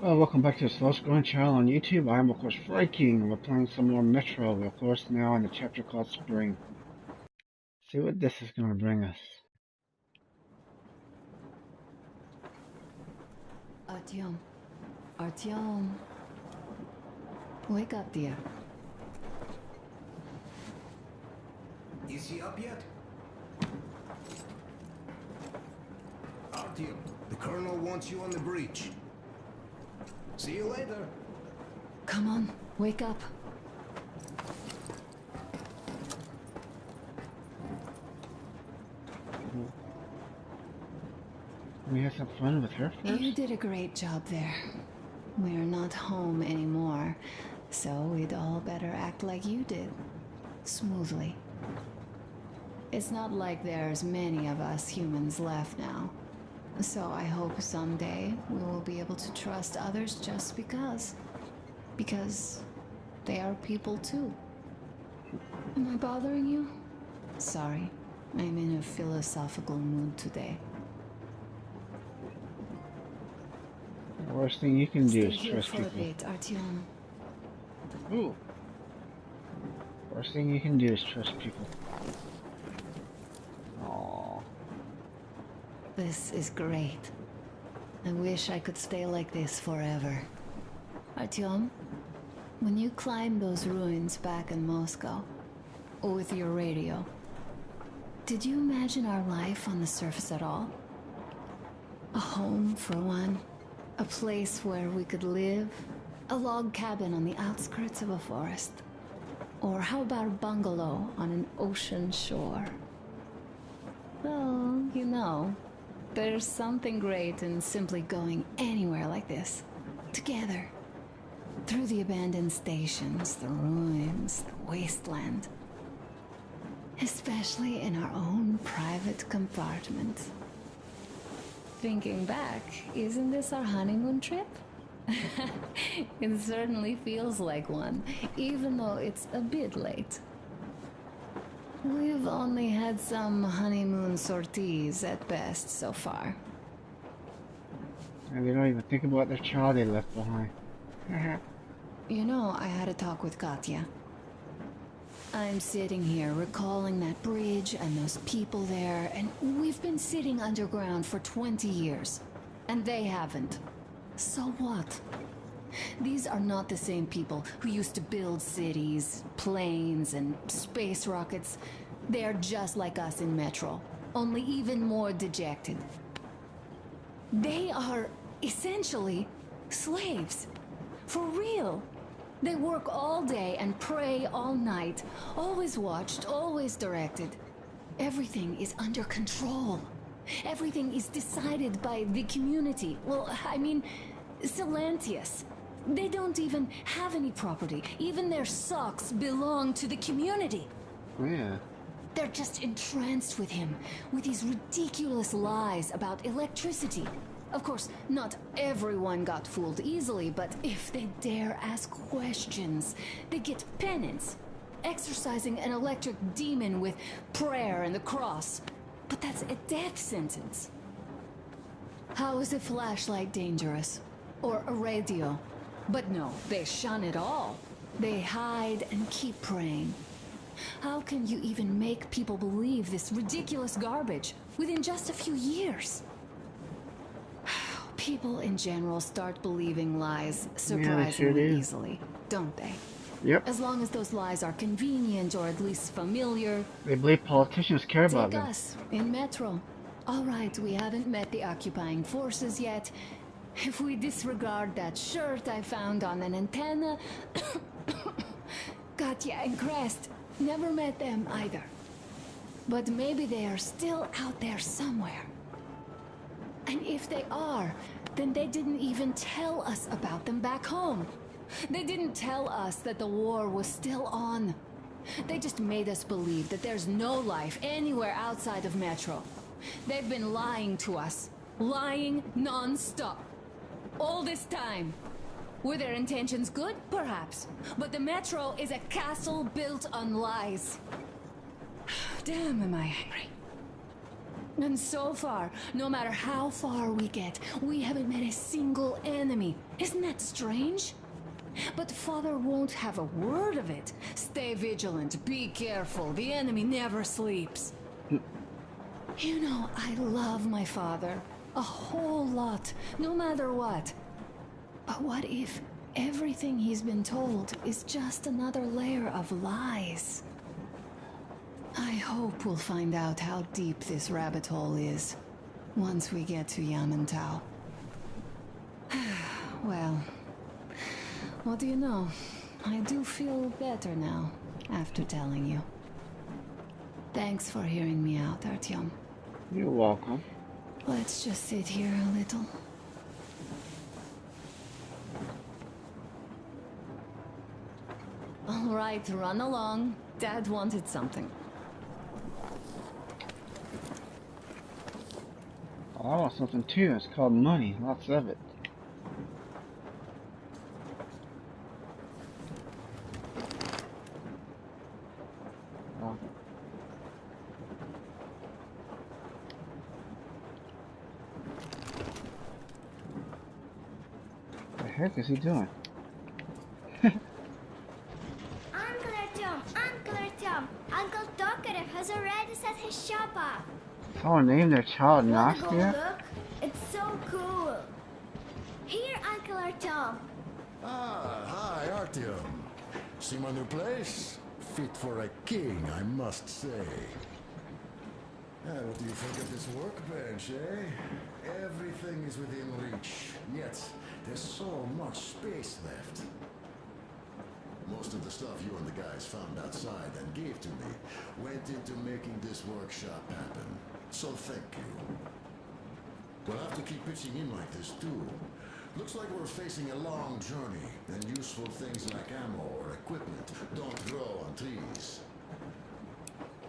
Well, welcome back to the Slow Scrolling channel on YouTube. I'm, of course, Viking. We're playing some more Metro. We're, of course, now in the chapter called Spring. See what this is going to bring us. Artyom. Artyom. Wake up, dear. Is he up yet? Artyom, the Colonel wants you on the breach. See you later. Come on, wake up. Can we have some fun with her first? You did a great job there. We're not home anymore, so we'd all better act like you did. Smoothly. It's not like there's many of us humans left now. So I hope someday we will be able to trust others just because. Because they are people too. Am I bothering you? Sorry, I'm in a philosophical mood today. The worst thing you can do Stay is here trust for a people. bit, Artyom. Ooh. Worst thing you can do is trust people. Aww. This is great. I wish I could stay like this forever. Artyom, when you climbed those ruins back in Moscow, with your radio, did you imagine our life on the surface at all? A home, for one. A place where we could live. A log cabin on the outskirts of a forest. Or how about a bungalow on an ocean shore? Well, you know, there's something great in simply going anywhere like this. Together. Through the abandoned stations, the ruins, the wasteland. Especially in our own private compartment. Thinking back, isn't this our honeymoon trip? It certainly feels like one, even though it's a bit late. We've only had some honeymoon sorties at best so far. And they don't even think about their child they left behind. You know, I had a talk with Katya. I'm sitting here recalling that bridge and those people there, and we've been sitting underground for 20 years. And they haven't. So what? These are not the same people who used to build cities, planes, and space rockets. They're just like us in Metro, only even more dejected. They are essentially slaves. For real. They work all day and pray all night. Always watched, always directed. Everything is under control. Everything is decided by the community. Well, I mean, Silantius. They don't even have any property. Even their socks belong to the community. Yeah. They're just entranced with him, with these ridiculous lies about electricity. Of course, not everyone got fooled easily, but if they dare ask questions, they get penance. Exorcising an electric demon with prayer and the cross. But that's a death sentence. How is a flashlight dangerous? Or a radio? But no, they shun it all. They hide and keep praying. How can you even make people believe this ridiculous garbage within just a few years? People in general start believing lies surprisingly easily, don't they? Yep. As long as those lies are convenient or at least familiar. They believe politicians care about Take them. us, in Metro. All right, we haven't met the occupying forces yet. If we disregard that shirt I found on an antenna... Katya and Crest, never met them either. But maybe they are still out there somewhere. And if they are, then they didn't even tell us about them back home. They didn't tell us that the war was still on. They just made us believe that there's no life anywhere outside of Metro. They've been lying to us. Lying non-stop. All this time. Were their intentions good? Perhaps. But the Metro is a castle built on lies. Damn, am I angry. And so far, no matter how far we get, we haven't met a single enemy. enemy. Isn't that strange? But Father won't have a word of it. Stay vigilant, be careful. The enemy never sleeps. You know, I love my father. A whole lot, no matter what. But what if everything he's been told is just another layer of lies? I hope we'll find out how deep this rabbit hole is once we get to Yamantau. Well, what do you know? I do feel better now after telling you. Thanks for hearing me out, Artyom. You're welcome. Let's just sit here a little. All right, run along. Dad wanted something. Oh, I want something too. It's called money. Lots of it. Oh. The heck is he doing? Uncle Artyom, Uncle Tokarev has already set his shop up. Someone named their child Wanna go Nastya? look? It's so cool. Here, Uncle Artyom. Ah, hi, Artyom. See my new place? Fit for a king, I must say. What do you think of this workbench, eh? Everything is within reach, yet there's so much space left. Most of the stuff you and the guys found outside and gave to me went into making this workshop happen. So thank you. We'll have to keep pitching in like this too. Looks like we're facing a long journey, and useful things like ammo or equipment don't grow on trees.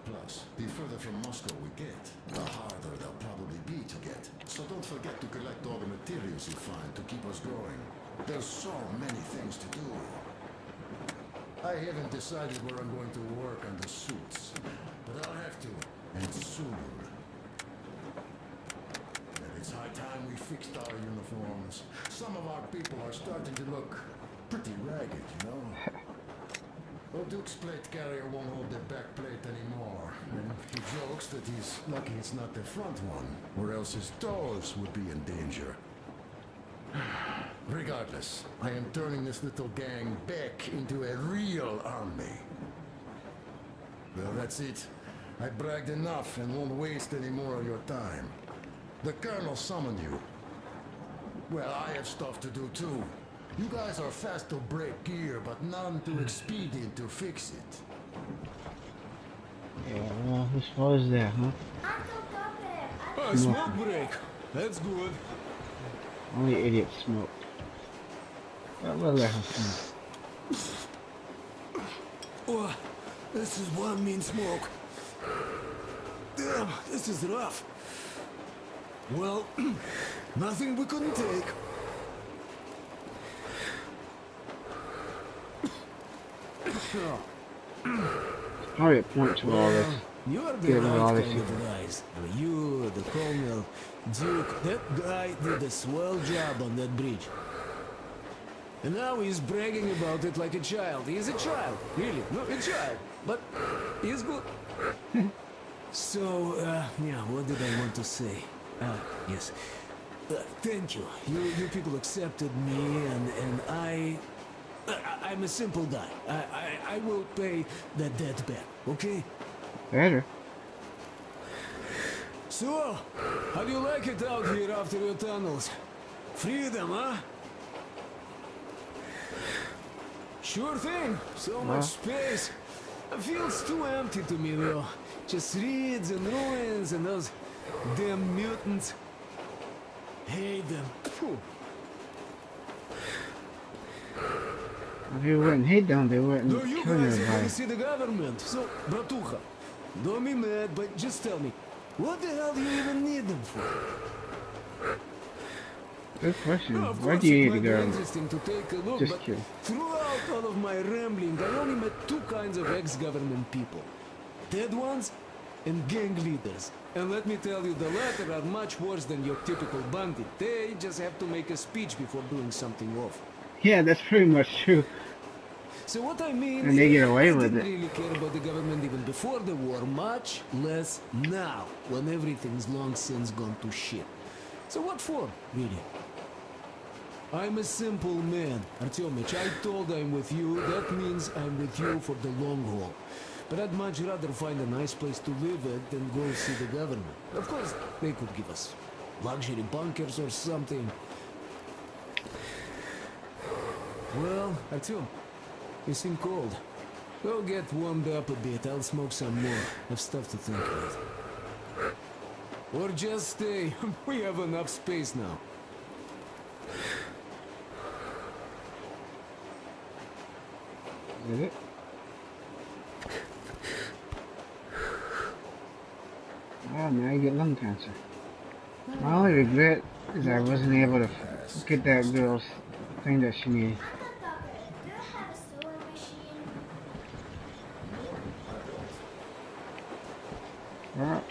Plus, the further from Moscow we get, the harder they'll probably be to get. So don't forget to collect all the materials you find to keep us going. There's so many things to do. I haven't decided where I'm going to work on the suits, but I'll have to, and soon. And it's high time we fixed our uniforms. Some of our people are starting to look pretty ragged, you know? Duke's plate carrier won't hold the back plate anymore, and he jokes that he's lucky it's not the front one, or else his toes would be in danger. Regardless, I am turning this little gang back into a real army. Well, that's it. I bragged enough and won't waste any more of your time. The Colonel summoned you. Well, I have stuff to do too. You guys are fast to break gear, but none too expedient to fix it. Yeah, well, whose fault is that, huh? Uncle Tokarev, A smoke break. That's good. Only idiots smoke. But we'll let him smoke. Oh, this is one mean smoke. Damn, this is rough. Well, nothing we couldn't take. Probably a point to all this. You're the Get all right this kind of shit. guys. You, the Colonel, Duke, that guy did a swell job on that bridge. And now he's bragging about it like a child. He's a child, really, no, a child. But he's good. So, yeah, what did I want to say? Yes. Thank you. You people accepted me, and I'm a simple guy. I will pay that debt back, okay? Better. So, how do you like it out here after your tunnels? Freedom, huh? Sure thing. So much space. It feels too empty to me, though. Just reeds and ruins and those damn mutants. Hate them. Phew. If you wouldn't hate them, they wouldn't No, you kill guys are gonna everybody. see the government. So, Bratucha, don't be mad, but just tell me, what the hell do you even need them for? Good question. Well, of Why course do you it need to might be go? interesting to take a look, Just but kidding. throughout all of my rambling, I only met two kinds of ex-government people. Dead ones and gang leaders. And let me tell you, the latter are much worse than your typical bandit. They just have to make a speech before doing something awful. Yeah, that's pretty much true. So what I mean And they get is, away I with didn't it. really care about the government even before the war, much less now, when everything's long since gone to shit. So what for, really? I'm a simple man, Artyomich. I told I'm with you. That means I'm with you for the long haul. But I'd much rather find a nice place to live at than go see the government. Of course, they could give us luxury bunkers or something. Well, Artyom, you seem cold. Go get warmed up a bit. I'll smoke some more. Have stuff to think about. Or just stay. We have enough space now. Is it? Oh, now you get lung cancer. My only regret is I wasn't able to get that girl's thing that she needed. Do you have a sewing machine? Well,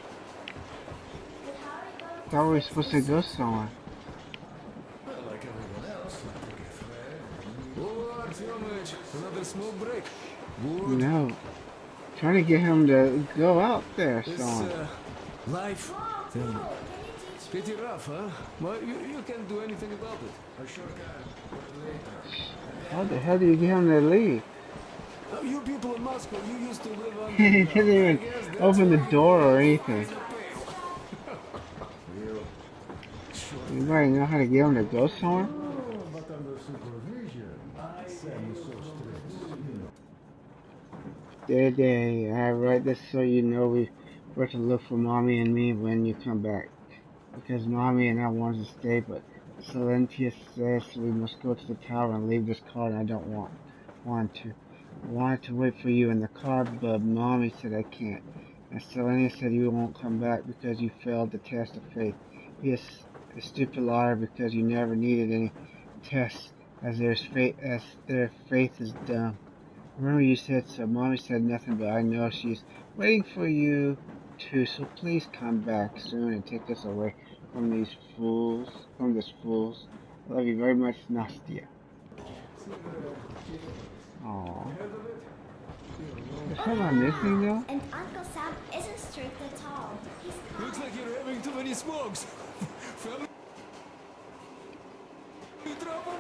Did Harry go to thought we were supposed to go somewhere. Well, like everyone else, I pick a thread. Oh, Artyomich, another smoke break. Good. No. Trying to get him to go out there This, somewhere. life, Wow, tell me. cool. Can you teach me? Pretty rough, huh? Well, you can't do anything about it. I sure can. But later. How the hell do you get him to leave? You people in Moscow, you used to live on. He didn't even open the door or anything. Real short. Anybody know how to get him to go somewhere? But under supervision. I am so strict. I write this so you know where to look for Mommy and me when you come back. Because Mommy and I wanted to stay, but Silentius says we must go to the tower and leave this car, and I don't want to. I wanted to wait for you in the car, but Mommy said I can't. And Silentius said you won't come back because you failed the test of faith. He is a stupid liar because you never needed any tests, as their faith is dumb. Remember you said so. Mommy said nothing, but I know she's waiting for you too. So please come back soon and take us away from these fools. I love you very much, Nastya. Aww. Is someone missing though? And Uncle Sam isn't strict at all. He's Looks kind. like you're having too many smokes. Family trouble?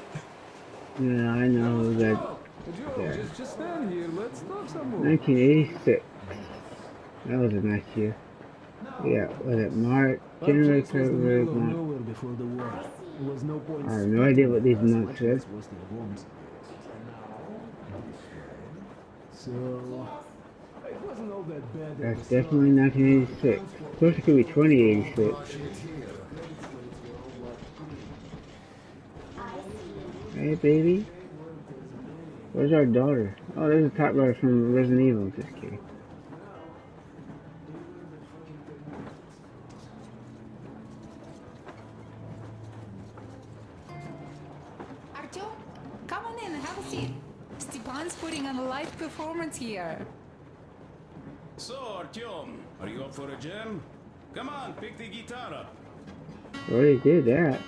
Yeah, I know that. Joe, Yeah. just stand here. Let's talk some more. 1986. That was a nice year. Yeah, was it March, January, Our place was the February, middle of March? nowhere before the war. There was no point. I have no idea what these spending months much is. less wasted homes. So it wasn't all that bad. at That's the definitely 1986. Of course, it could be 2086. Hey, baby. Where's our daughter? Oh, there's a top brother from Resident Evil. Just kidding. Artyom, come on in, have a seat. Stepan's putting on a live performance here. So, Artyom, are you up for a jam? Come on, pick the guitar up. Already did that.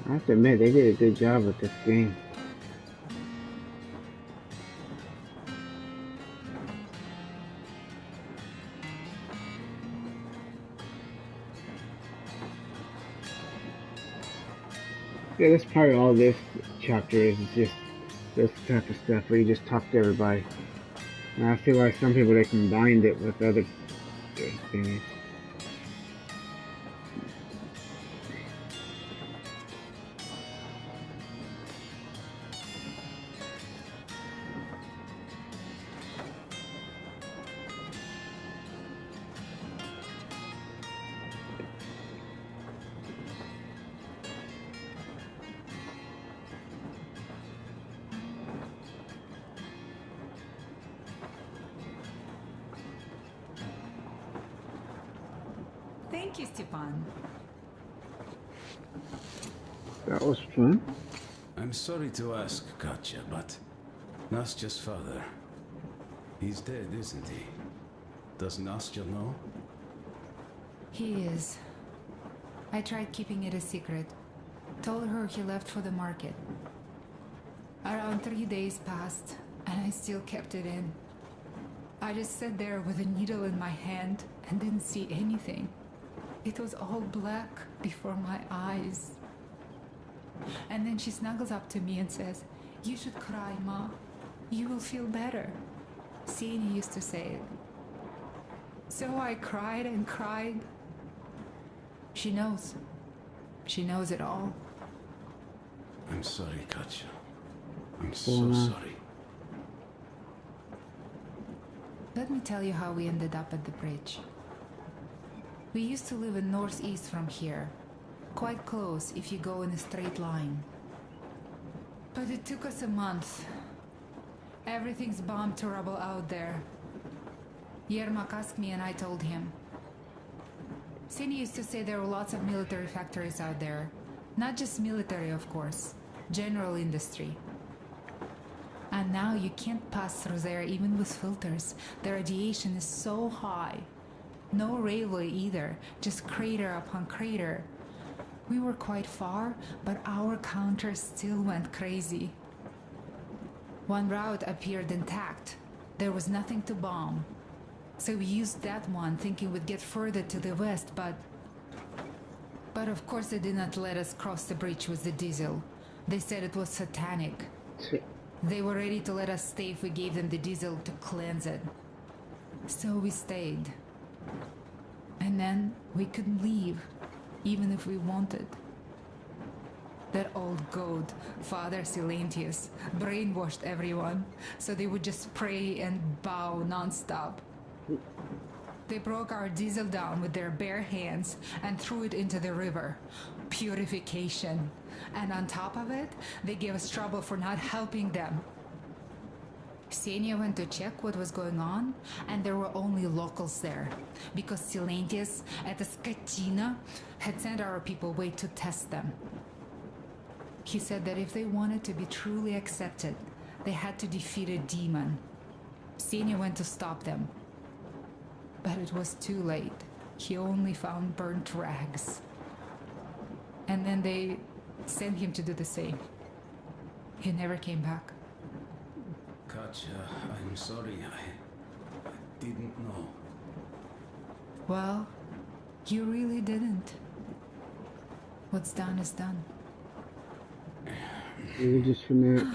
I have to admit, they did a good job with this game. Yeah, that's part of all this chapter is just this type of stuff where you just talk to everybody. And I feel like some people, they combined it with other things. Thank you, Stepan. That was fun. I'm sorry to ask, Katya, but Nastya's father, he's dead, isn't he? Does Nastya know? He is. I tried keeping it a secret. Told her he left for the market. Around 3 days passed, and I still kept it in. I just sat there with a needle in my hand and didn't see anything. It was all black before my eyes. And then she snuggles up to me and says, "You should cry, Ma. You will feel better." Sini used to say it. So I cried and cried. She knows. She knows it all. I'm sorry, Katya. I'm so sorry. Let me tell you how we ended up at the bridge. We used to live in northeast from here. Quite close if you go in a straight line. But it took us a month. Everything's bombed to rubble out there. Yermak asked me and I told him. Sini used to say there were lots of military factories out there. Not just military, of course. General industry. And now you can't pass through there even with filters. The radiation is so high. No railway either, just crater upon crater. We were quite far, but our counter still went crazy. One route appeared intact. There was nothing to bomb. So we used that one, thinking we'd get further to the west, but of course they did not let us cross the bridge with the diesel. They said it was satanic. They were ready to let us stay if we gave them the diesel to cleanse it. So we stayed. And then we couldn't leave, even if we wanted. That old goat, Father Silentius, brainwashed everyone, so they would just pray and bow non-stop. They broke our diesel down with their bare hands and threw it into the river. Purification. And on top of it, they gave us trouble for not helping them. Ksenia went to check what was going on, and there were only locals there, because Silentius at the Skatina had sent our people away to test them. He said that if they wanted to be truly accepted, they had to defeat a demon. Ksenia went to stop them. But it was too late. He only found burnt rags. And then they sent him to do the same. He never came back. Katya, I'm sorry. I didn't know. Well, you really didn't. What's done is done. Religious fanatics.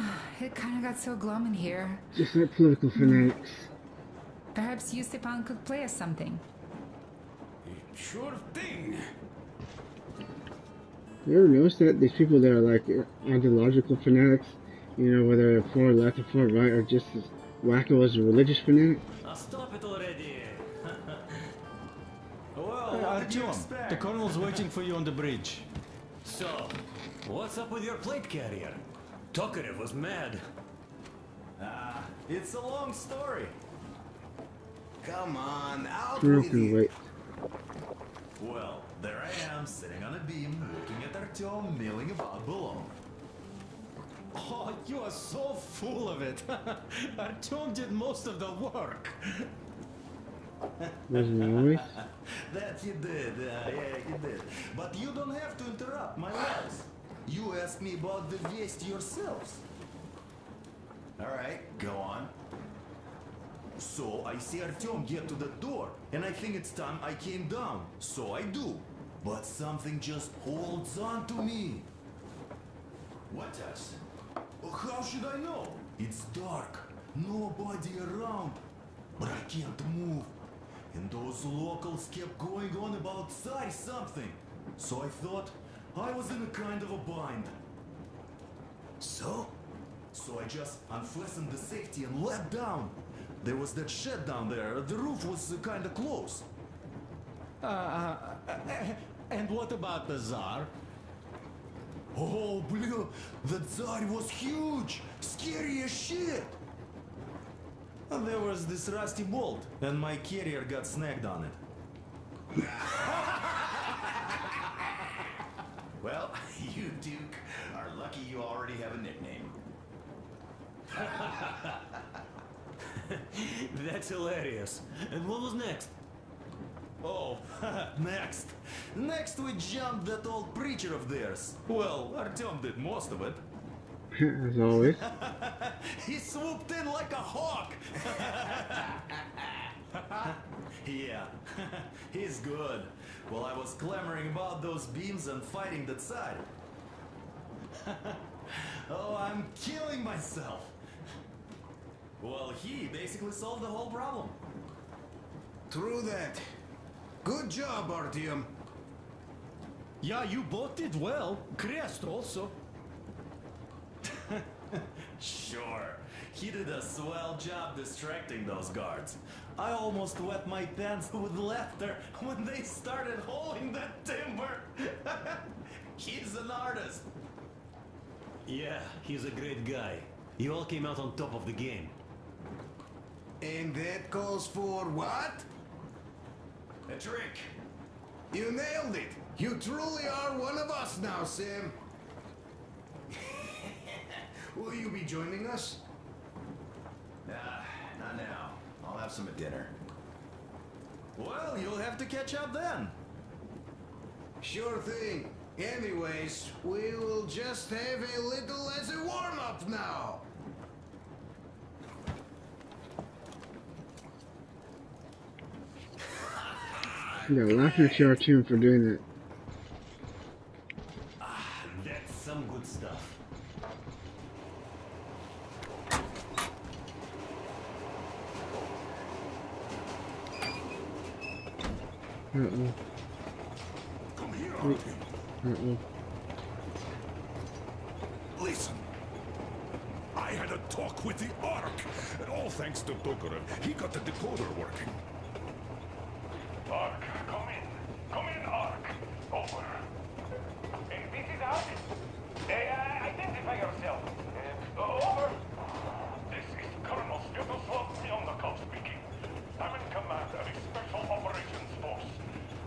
It kind of got so glum in here. Just like political fanatics. Perhaps you, Stepan, could play us something. Sure thing. You ever notice that these people that are like ideological fanatics, you know, whether they're far left or far right, are just as wacko as a religious fanatic? Stop it already! Well, Artyom, the colonel's waiting for you on the bridge. So, what's up with your plate carrier? Tokarev was mad. It's a long story. Come on, out Girl with can you. wait. Well, there I am, sitting on a beam, looking at Artyom milling about below. Oh, you are so full of it. Artyom did most of the work. Wasn't it always? That he did, yeah, he did. But you don't have to interrupt my lies. You asked me about the Vest yourselves. Alright, go on. So I see Artyom get to the door, and I think it's time I came down. So I do. But something just holds on to me. What does? How should I know? It's dark. Nobody around. But I can't move. And those locals kept going on about Tsar something. So I thought I was in a kind of a bind. So I just unfastened the safety and let down. There was that shed down there. The roof was kind of close. And what about the Tsar? Oh, blue, the Tsar was huge, scary as shit. And there was this rusty bolt, and my carrier got snagged on it. lucky you already have a nickname. That's hilarious. And what was next? Oh, next. Next we jumped that old preacher of theirs. Well, Artyom did most of it. As always. He swooped in like a hawk. Yeah, he's good. While I was clamoring about those beams and fighting that side. Oh, I'm killing myself. Well, he basically solved the whole problem. True that. Good job, Artyom. Yeah, you both did well. Crest also. Sure, he did a swell job distracting those guards. I almost wet my pants with laughter when they started hauling that timber. He's an artist. Yeah, he's a great guy. You all came out on top of the game. And that calls for what? A trick. You nailed it. You truly are one of us now, Sam. Will you be joining us? Not now. I'll have some at dinner. Well, you'll have to catch up then. Sure thing. Anyways, we will just have a little as a warm-up now. Yeah, laugh at your team for doing that. That's some good stuff. Uh-oh. Come here, Artyom. Uh-oh. Listen. I had a talk with the Ark, and all thanks to Tokarev, he got the decoder working. Ark, come in. Come in, Ark. Over. This is Ark. Identify yourself. Over. This is Colonel Svetoslav Melnikov speaking. I'm in command of a special operations force.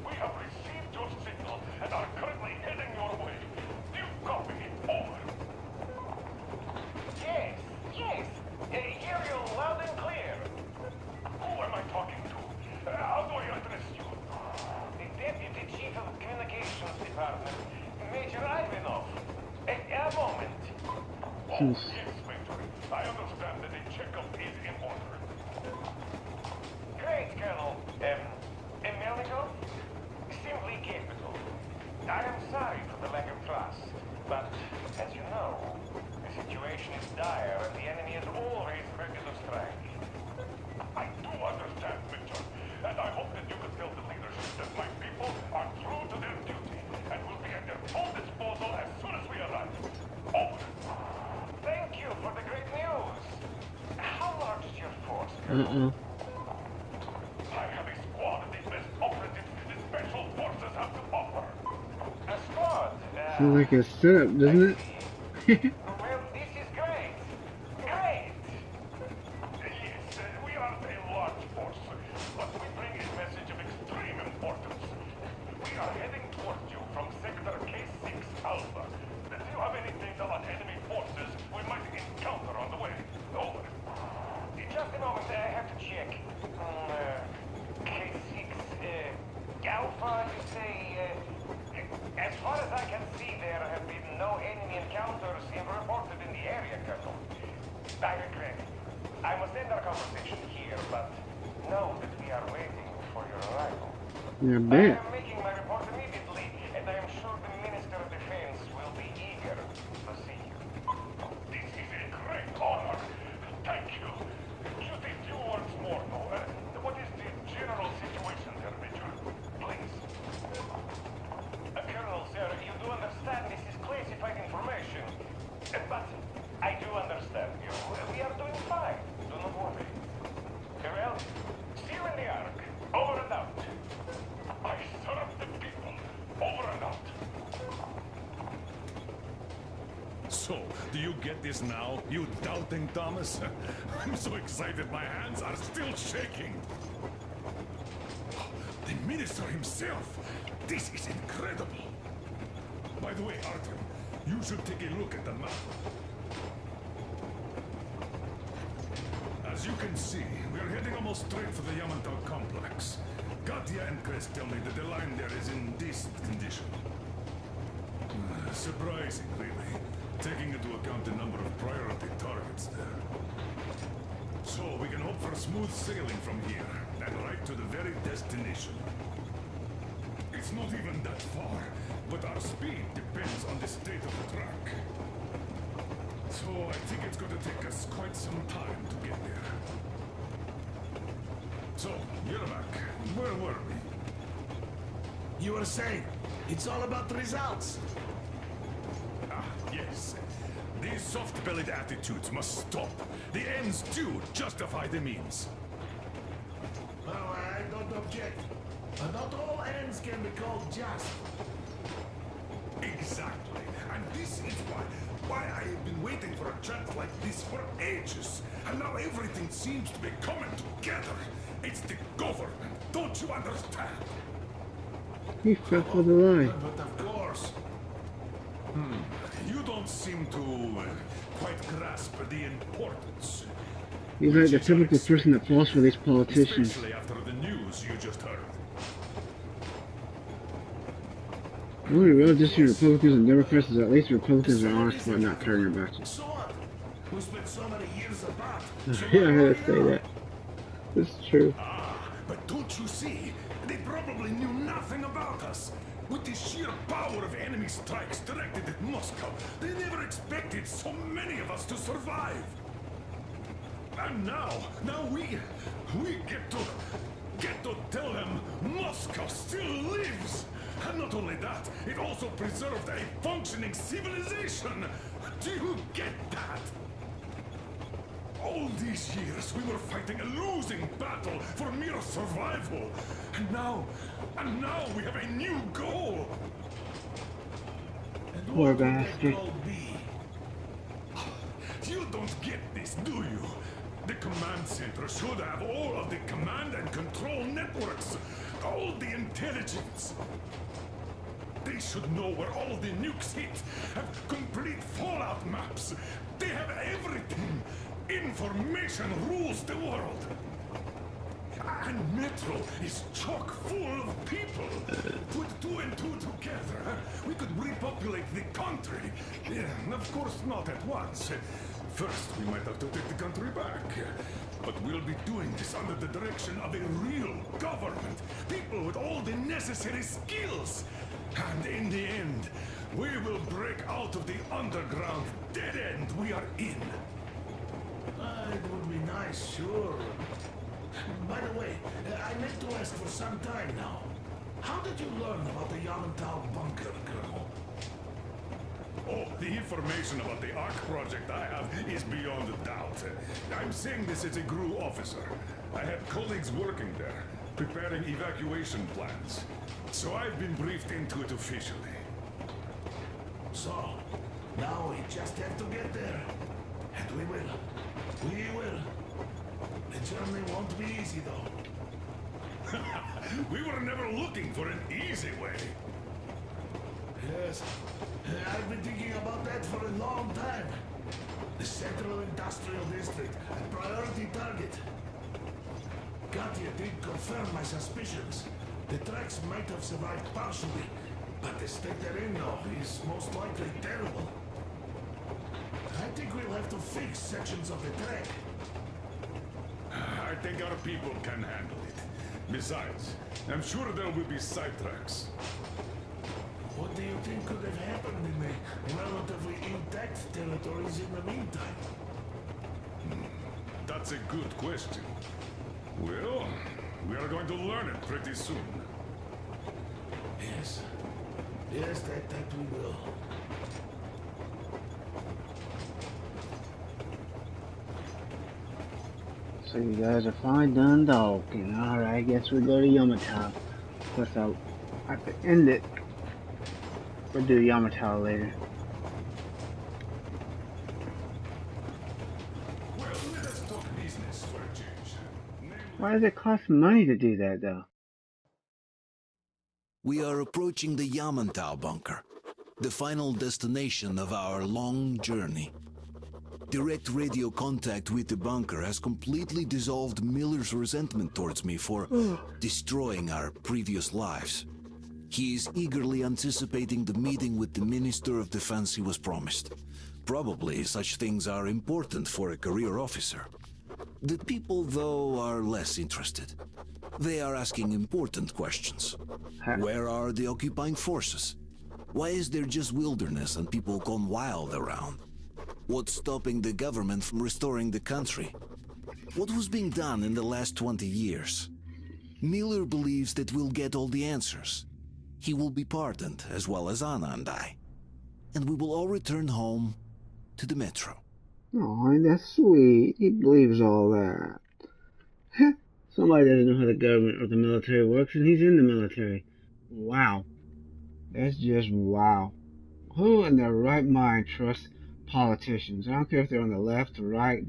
We have received your signal and are currently heading your way. Do you copy? Over. Yes, yes. Hear you loud and clear. Who am I talking to? How do I address you? The Deputy Chief of Communications Department, Major Ivanov. A moment. Oh, yes, Major. I understand that the checkup is in order. Great, Colonel. Melnikov? Simply capable. I am sorry for the lack of trust, but as you know, the situation is dire and the enemy is always ready to strike. I do understand, Major, and I hope that you can tell the leadership that my people are true to their duty and will be at their full disposal as soon as we arrive. Over. Thank you for the great news. How large is your force, Colonel? I have a squad of the best operatives the special forces have to offer. A squad? Sounds like a setup, doesn't it? Well, this is great. Great. Yes, we are a large force, but we bring a message of extreme importance. We are heading towards you from Sector K6 Alpha. Do you have any data on enemy forces we might encounter on the way? Over. Just a moment, I have to check. K6 Alpha, you say? As far as I can see, there have been no enemy encounters reported in the area, Colonel. I regret. I must end our conversation here, but know that we are waiting for your arrival. Yeah, I bet. am making my report immediately, and I am sure the Minister of Defense will be eager to see you. This is a great honor. Thank you. Just a few words more, though. What is the general situation there, Major? Please. Colonel, sir, you do understand this is classified information. But I do understand you. We are doing fine. Do not worry. Well, see you in the Ark. Over and out. I serve the people. Over and out. So, do you get this now, you doubting Thomas? I'm so excited my hands are still shaking. The minister himself. This is incredible. By the way, Artyom, You should take a look at the map. As you can see, we are heading almost straight for the Yamantau complex. Katya and Chris tell me that the line there is in decent condition. Surprising, really, taking into account the number of priority targets there. So we can hope for smooth sailing from here, and right to the very destination. It's not even that far, but our speed depends on the state of the track. So I think it's going to take us quite some time to get there. So, you're back. Where were we? You were saying, it's all about the results. Ah, yes. These soft-bellied attitudes must stop. The ends do justify the means. Well, I don't object. But not all ends can be called just. Exactly. And this is why I have been waiting for a chance like this for ages. And now everything seems to be coming together. It's the government. Don't you understand? He fell for the lie. But of course. You don't seem to quite grasp the importance. He's like the typical person that falls for these politicians. Especially after the news you just heard. The only real difference between Republicans and Democrats is at least Republicans are honest about not caring about you. So what? We spent so many years apart. Yeah, I had to say that. It's true. But don't you see? They probably knew nothing about us. With the sheer power of enemy strikes directed at Moscow, they never expected so many of us to survive. And now we get to tell them Moscow still lives. And not only that, it also preserved a functioning civilization. Do you get that? All these years we were fighting a losing battle for mere survival. And now we have a new goal. And Poor what would that bastard. goal be? You don't get this, do you? The command center should have all of the command and control networks, all the intelligence. They should know where all the nukes hit, have complete fallout maps. They have everything. Information rules the world. And Metro is chock full of people. Put two and two together, we could repopulate the country. Yeah, of course, not at once. First, we might have to take the country back. But we'll be doing this under the direction of a real government. People with all the necessary skills. And in the end, we will break out of the underground dead end we are in. It would be nice, sure. By the way, I meant to ask for some time now. How did you learn about the Yamantau bunker, Colonel? Oh, the information about the Ark project I have is beyond a doubt. I'm saying this as a GRU officer. I had colleagues working there, preparing evacuation plans. So I've been briefed into it officially. So, now we just have to get there. And we will. We will. The journey won't be easy, though. We were never looking for an easy way. Yes. I've been thinking about that for a long time. The Central Industrial District, a priority target. Katya did confirm my suspicions. The tracks might have survived partially, but the state they're in now is most likely terrible. I think we'll have to fix sections of the track. I think our people can handle it. Besides, I'm sure there will be sidetracks. What do you think could have happened in the relatively intact territories in the meantime? That's a good question. Well, we are going to learn it pretty soon. Yes. Yes, that we will. So you guys are finally done talking. Alright, I guess we go to Yamantau. Plus I'll have to end it. We'll do Yamantau later. Well, let us talk business for a change. Why does it cost money to do that though? We are approaching the Yamantau bunker. the final destination of our long journey. Direct radio contact with the bunker has completely dissolved Miller's resentment towards me for destroying our previous lives. He is eagerly anticipating the meeting with the Minister of Defense he was promised. Probably such things are important for a career officer. The people, though, are less interested. They are asking important questions. Where are the occupying forces? Why is there just wilderness and people gone wild around? What's stopping the government from restoring the country? What was being done in the last 20 years? Miller believes that we'll get all the answers. He will be pardoned, as well as Anna and I. And we will all return home to the metro. Oh, that's sweet. He believes all that. Somebody doesn't know how the government or the military works, and he's in the military. Wow. That's just wow. Who in their right mind trusts politicians? I don't care if they're on the left or right,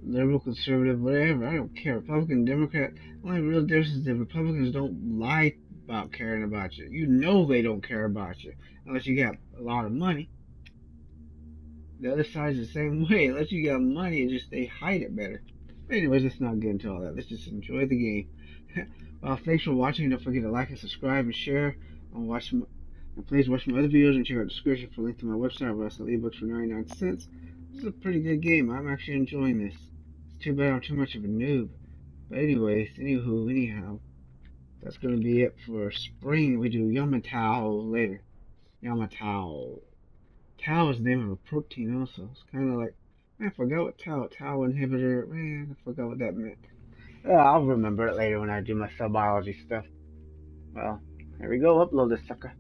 liberal, conservative, whatever. I don't care. Republican, Democrat. The only real difference is that Republicans don't lie about caring about you. You know they don't care about you unless you got a lot of money. The other side's the same way. Unless you got money, it's just they hide it better. But anyways, let's not get into all that. Let's just enjoy the game. Well, thanks for watching. Don't forget to like and subscribe and share. And please watch my other videos and check out the description for a link to my website where I sell ebooks for 99 cents. This is a pretty good game. I'm actually enjoying this. It's too bad I'm too much of a noob. But anyhow, that's going to be it for spring. We do Yamato later. Yamato. Tau is the name of a protein also. It's kind of like, man, I forgot what tau inhibitor, man, I forgot what that meant. I'll remember it later when I do my cell biology stuff. Well, here we go, upload this sucker.